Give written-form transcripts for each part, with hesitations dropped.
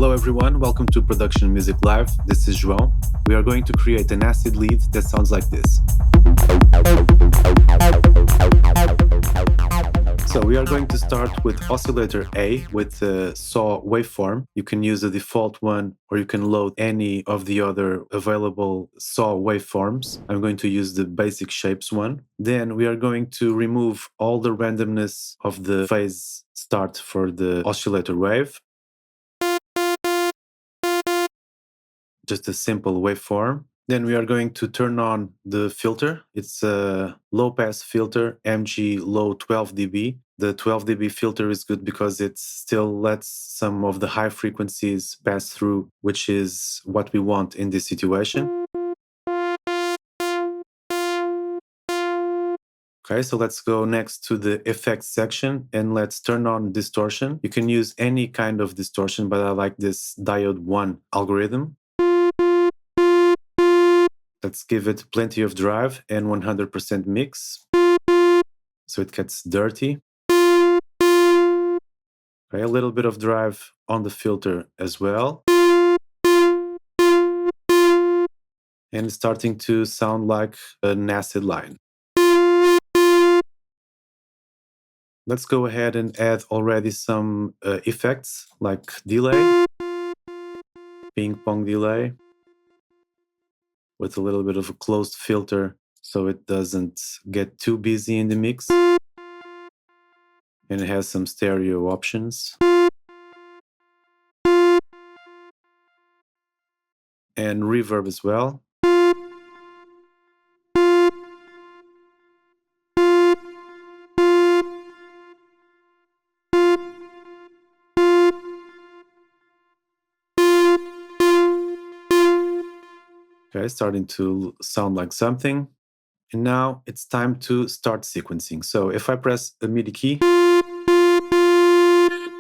Hello everyone, welcome to Production Music Live. This is Joao. We are going to create an acid lead that sounds like this. So we are going to start with oscillator A with the saw waveform. You can use the default one or you can load any of the other available saw waveforms. I'm going to use the basic shapes one. Then we are going to remove all the randomness of the phase start for the oscillator wave. Just a simple waveform. Then we are going to turn on the filter. It's a low-pass filter, MG low 12 dB. The 12 dB filter is good because it still lets some of the high frequencies pass through, which is what we want in this situation. Okay, so let's go next to the effects section and let's turn on distortion. You can use any kind of distortion, but I like this diode 1 algorithm. Let's give it plenty of drive and 100% mix, so it gets dirty. Okay, a little bit of drive on the filter as well. And it's starting to sound like an acid line. Let's go ahead and add already some effects like delay, ping pong delay, with a little bit of a closed filter so it doesn't get too busy in the mix. And it has some stereo options. And reverb as well. Okay, starting to sound like something. And now it's time to start sequencing. So if I press a MIDI key,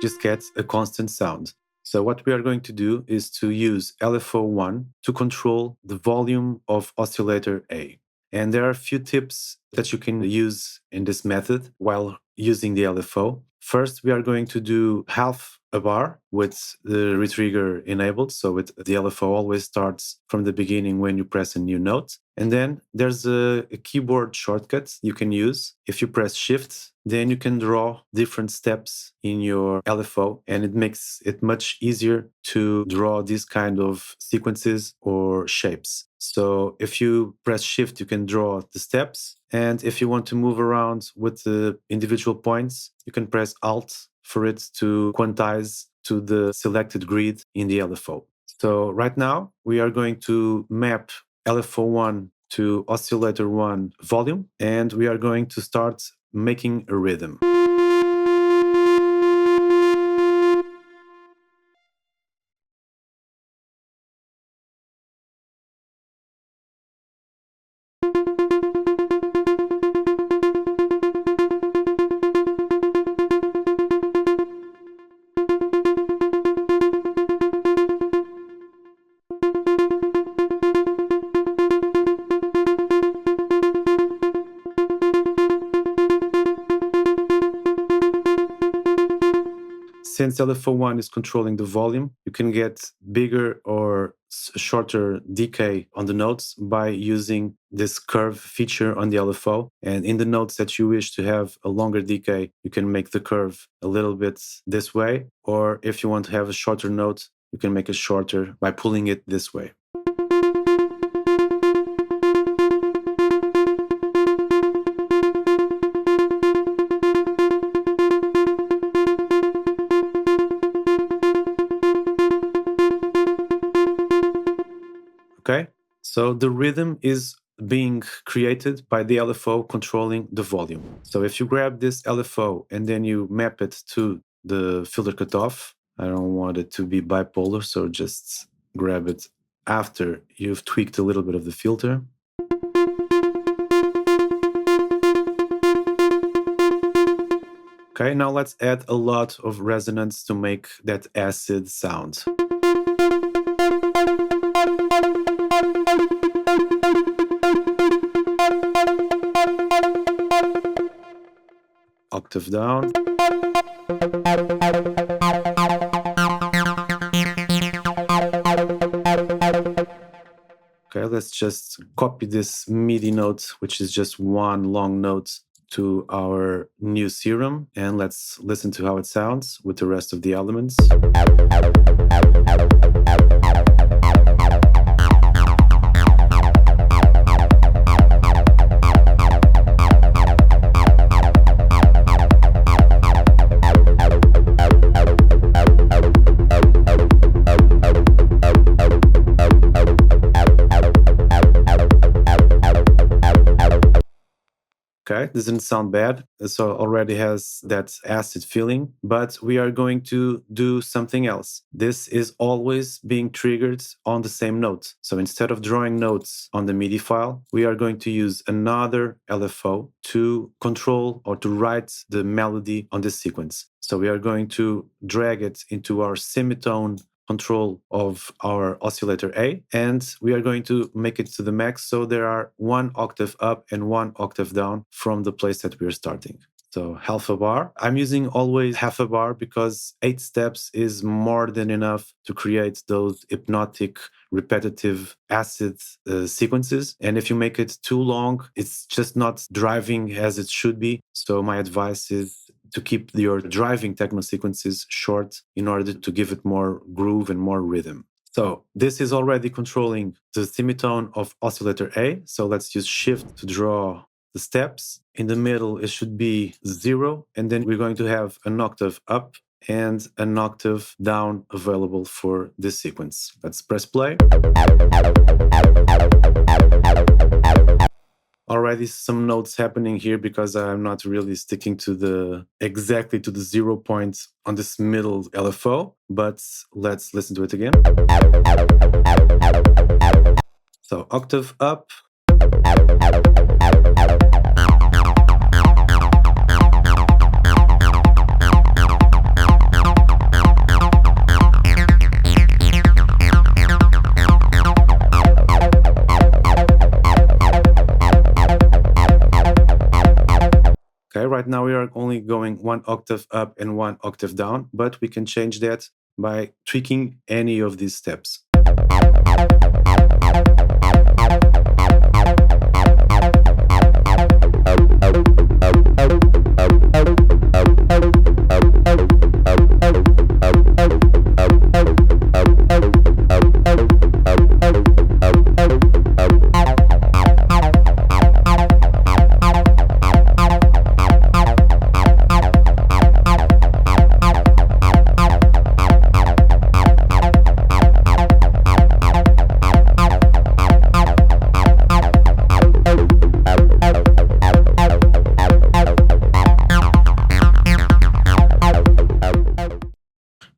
just get a constant sound. So what we are going to do is to use LFO1 to control the volume of oscillator A. And there are a few tips that you can use in this method while using the LFO. First, we are going to do half a bar with the retrigger enabled. So the LFO always starts from the beginning when you press a new note. And then there's a keyboard shortcut you can use. If you press Shift, then you can draw different steps in your LFO, and it makes it much easier to draw these kind of sequences or shapes. So if you press Shift, you can draw the steps. And if you want to move around with the individual points, you can press Alt for it to quantize to the selected grid in the LFO. So right now, we are going to map LFO1 to oscillator 1 volume, and we are going to start making a rhythm. Since LFO1 is controlling the volume, you can get bigger or shorter decay on the notes by using this curve feature on the LFO. And in the notes that you wish to have a longer decay, you can make the curve a little bit this way. Or if you want to have a shorter note, you can make it shorter by pulling it this way. Okay, so the rhythm is being created by the LFO controlling the volume. So if you grab this LFO and then you map it to the filter cutoff, I don't want it to be bipolar, so just grab it after you've tweaked a little bit of the filter. Okay, now let's add a lot of resonance to make that acid sound. Octave down. Okay, let's just copy this MIDI note, which is just one long note, to our new Serum, and let's listen to how it sounds with the rest of the elements. Okay, doesn't sound bad. So already has that acid feeling, but we are going to do something else. This is always being triggered on the same note. So instead of drawing notes on the MIDI file, we are going to use another LFO to control or to write the melody on this sequence. So we are going to drag it into our semitone control of our oscillator A, and we are going to make it to the max, so there are 1 octave up and 1 octave down from the place that we are starting. So half a bar. I'm using always half a bar because 8 steps is more than enough to create those hypnotic, repetitive acid sequences. And if you make it too long, it's just not driving as it should be. So my advice is to keep your driving techno sequences short in order to give it more groove and more rhythm. So this is already controlling the semitone of oscillator A. So let's use Shift to draw the steps. In the middle, it should be 0. And then we're going to have an octave up and an octave down available for this sequence. Let's press play. Already some notes happening here because I'm not really sticking to exactly to the 0 point on this middle LFO, but let's listen to it again. So octave up. Okay, right now we are only going 1 octave up and 1 octave down, but we can change that by tweaking any of these steps.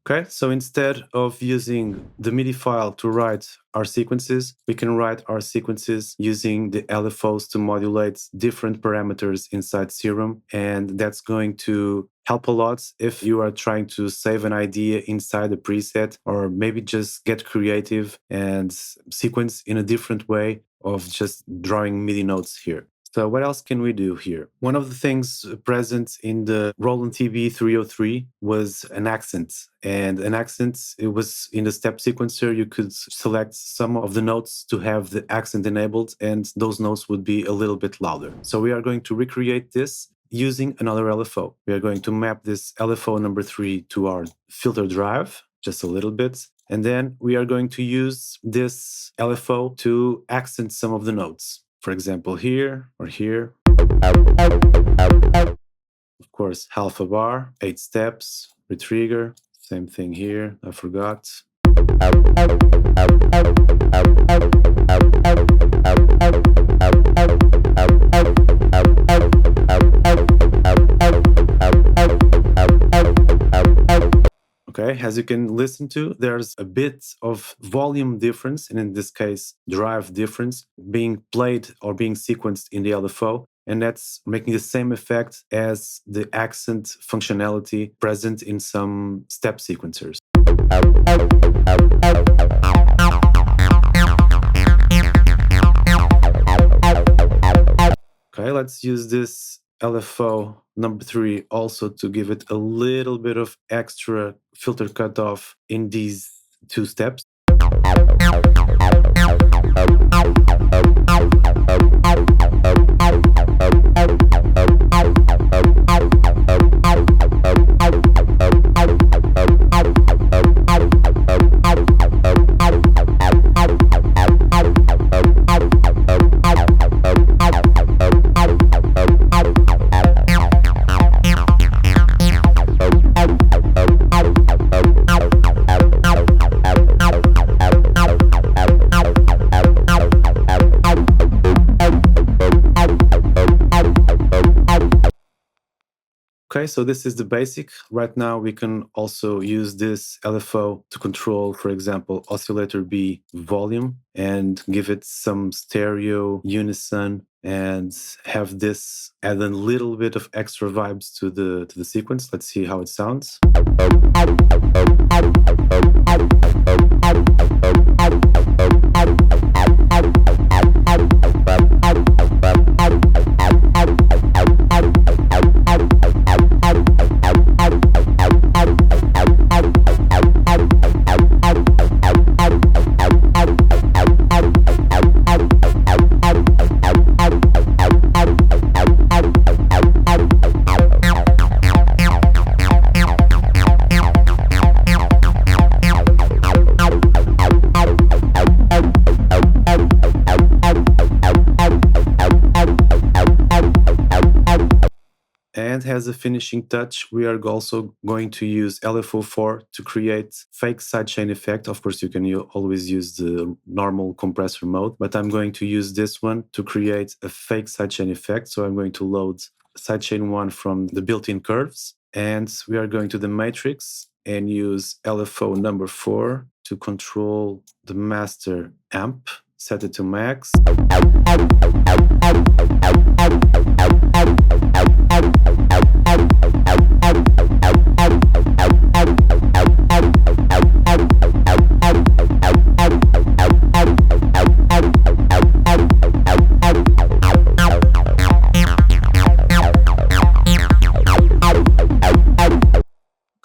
Okay, so instead of using the MIDI file to write our sequences, we can write our sequences using the LFOs to modulate different parameters inside Serum. And that's going to help a lot if you are trying to save an idea inside a preset, or maybe just get creative and sequence in a different way of just drawing MIDI notes here. So what else can we do here? One of the things present in the Roland TB 303 was an accent. And an accent, it was in the step sequencer, you could select some of the notes to have the accent enabled, and those notes would be a little bit louder. So we are going to recreate this using another LFO. We are going to map this LFO number 3 to our filter drive, just a little bit. And then we are going to use this LFO to accent some of the notes. For example, here or here. Of course, half a bar, 8 steps, retrigger. Same thing here, I forgot. Okay, as you can listen to, there's a bit of volume difference, and in this case, drive difference, being played or being sequenced in the LFO, and that's making the same effect as the accent functionality present in some step sequencers. Okay, let's use this LFO number 3 also to give it a little bit of extra filter cutoff in these 2 steps. Okay, so this is the basic. Right now, we can also use this LFO to control, for example, oscillator B volume and give it some stereo unison and have this add a little bit of extra vibes to the sequence. Let's see how it sounds. And as a finishing touch, we are also going to use LFO4 to create fake sidechain effect. Of course, you can always use the normal compressor mode, but I'm going to use this one to create a fake sidechain effect. So I'm going to load sidechain 1 from the built-in curves, and we are going to the matrix and use LFO number 4 to control the master amp, set it to max.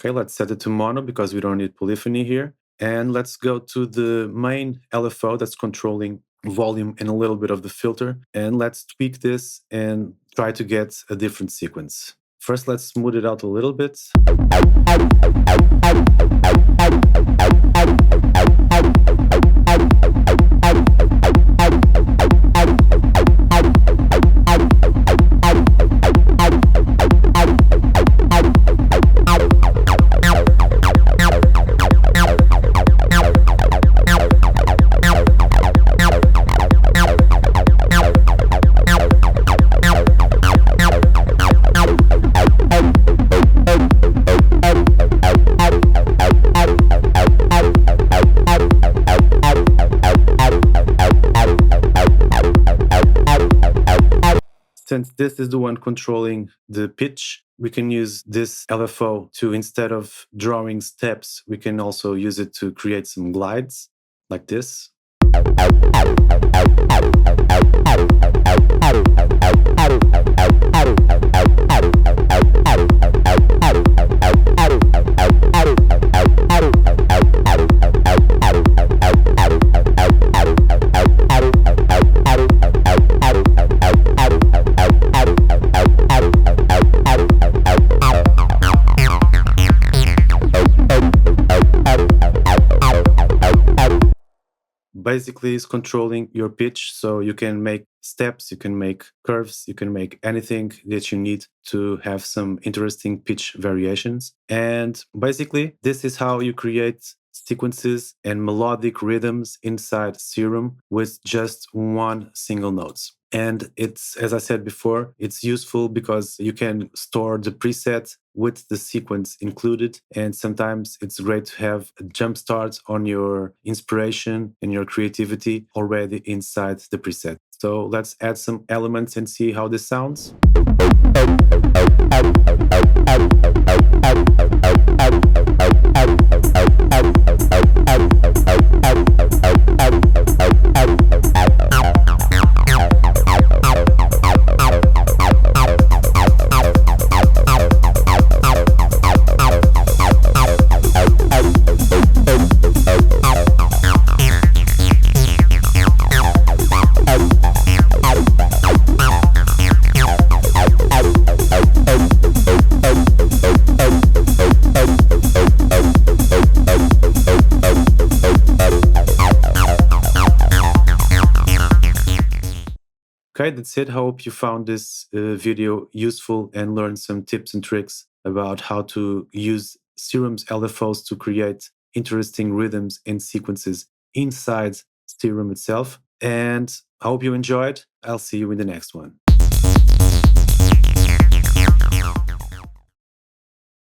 Okay, let's set it to mono because we don't need polyphony here. And let's go to the main LFO that's controlling volume and a little bit of the filter. And let's tweak this and try to get a different sequence. First, let's smooth it out a little bit. Since this is the one controlling the pitch, we can use this LFO to, instead of drawing steps, we can also use it to create some glides like this. Basically, it's controlling your pitch, so you can make steps, you can make curves, you can make anything that you need to have some interesting pitch variations. And basically, this is how you create sequences and melodic rhythms inside Serum with just one single note. And it's, as I said before, it's useful because you can store the preset with the sequence included. And sometimes it's great to have a jump start on your inspiration and your creativity already inside the preset. So let's add some elements and see how this sounds. Okay, that's it. I hope you found this video useful and learned some tips and tricks about how to use Serum's LFOs to create interesting rhythms and sequences inside Serum itself. And I hope you enjoyed. I'll see you in the next one.